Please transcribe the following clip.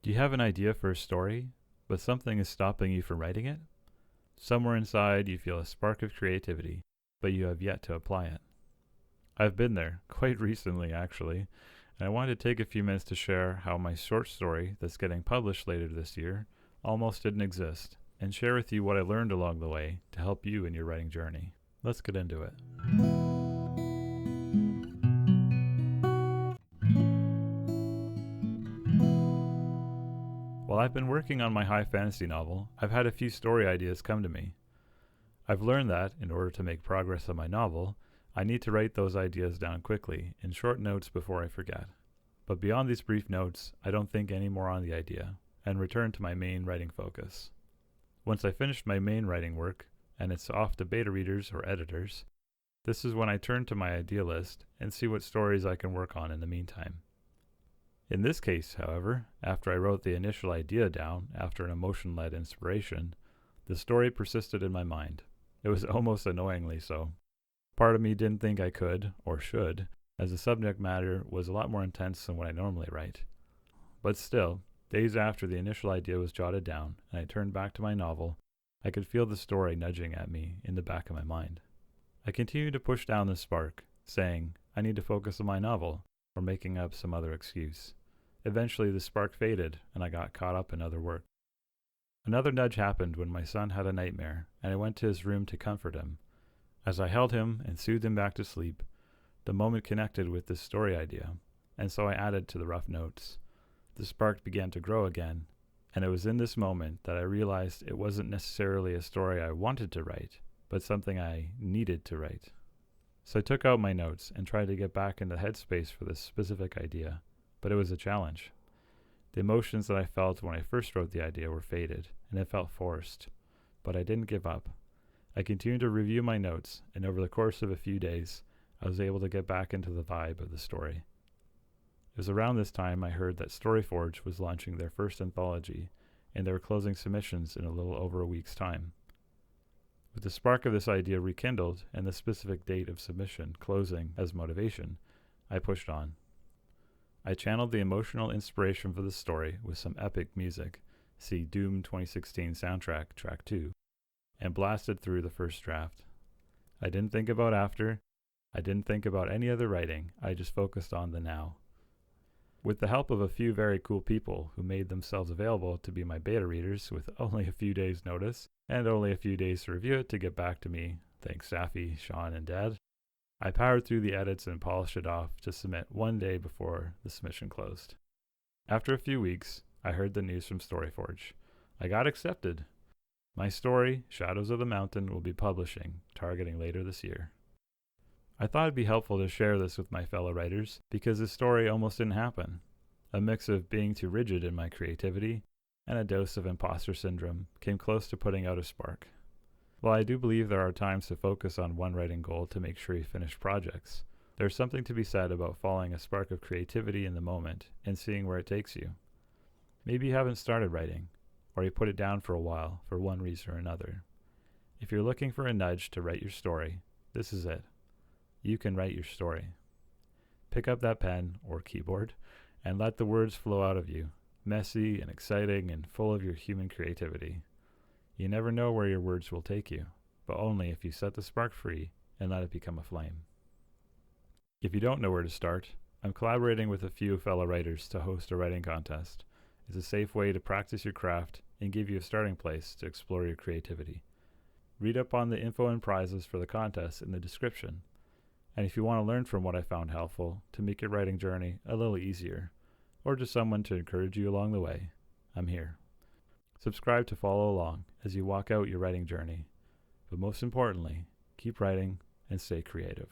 Do you have an idea for a story, but something is stopping you from writing it? Somewhere inside you feel a spark of creativity, but you have yet to apply it. I've been there, quite recently actually, and I wanted to take a few minutes to share how my short story that's getting published later this year almost didn't exist, and share with you what I learned along the way to help you in your writing journey. Let's get into it. While I've been working on my high fantasy novel, I've had a few story ideas come to me. I've learned that, in order to make progress on my novel, I need to write those ideas down quickly, in short notes before I forget. But beyond these brief notes, I don't think any more on the idea, and return to my main writing focus. Once I finished my main writing work, and it's off to beta readers or editors, this is when I turn to my idea list and see what stories I can work on in the meantime. In this case, however, after I wrote the initial idea down after an emotion-led inspiration, the story persisted in my mind. It was almost annoyingly so. Part of me didn't think I could, or should, as the subject matter was a lot more intense than what I normally write. But still, days after the initial idea was jotted down and I turned back to my novel, I could feel the story nudging at me in the back of my mind. I continued to push down the spark, saying, I need to focus on my novel, or making up some other excuse. Eventually the spark faded and I got caught up in other work. Another nudge happened when my son had a nightmare and I went to his room to comfort him. As I held him and soothed him back to sleep, the moment connected with this story idea, and so I added to the rough notes. The spark began to grow again, and it was in this moment that I realized it wasn't necessarily a story I wanted to write, but something I needed to write. So I took out my notes and tried to get back into the headspace for this specific idea, but it was a challenge. The emotions that I felt when I first wrote the idea were faded, and it felt forced, but I didn't give up. I continued to review my notes, and over the course of a few days, I was able to get back into the vibe of the story. It was around this time I heard that StoryForge was launching their first anthology, and they were closing submissions in a little over a week's time. With the spark of this idea rekindled and the specific date of submission closing as motivation, I pushed on. I channeled the emotional inspiration for the story with some epic music, see Doom 2016 soundtrack, track 2, and blasted through the first draft. I didn't think about after, I didn't think about any other writing, I just focused on the now. With the help of a few very cool people who made themselves available to be my beta readers with only a few days' notice, and only a few days to review it to get back to me, thanks Saffi, Sean, and Dad, I powered through the edits and polished it off to submit one day before the submission closed. After a few weeks, I heard the news from StoryForge. I got accepted. My story, Shadows of the Mountain, will be publishing, targeting later this year. I thought it'd be helpful to share this with my fellow writers because this story almost didn't happen. A mix of being too rigid in my creativity and a dose of imposter syndrome came close to putting out a spark. While I do believe there are times to focus on one writing goal to make sure you finish projects, there's something to be said about following a spark of creativity in the moment and seeing where it takes you. Maybe you haven't started writing, or you put it down for a while for one reason or another. If you're looking for a nudge to write your story, this is it. You can write your story. Pick up that pen or keyboard and let the words flow out of you, messy and exciting and full of your human creativity. You never know where your words will take you, but only if you set the spark free and let it become a flame. If you don't know where to start, I'm collaborating with a few fellow writers to host a writing contest. It's a safe way to practice your craft and give you a starting place to explore your creativity. Read up on the info and prizes for the contest in the description. And if you want to learn from what I found helpful to make your writing journey a little easier, or just someone to encourage you along the way, I'm here. Subscribe to follow along as you walk out your writing journey. But most importantly, keep writing and stay creative.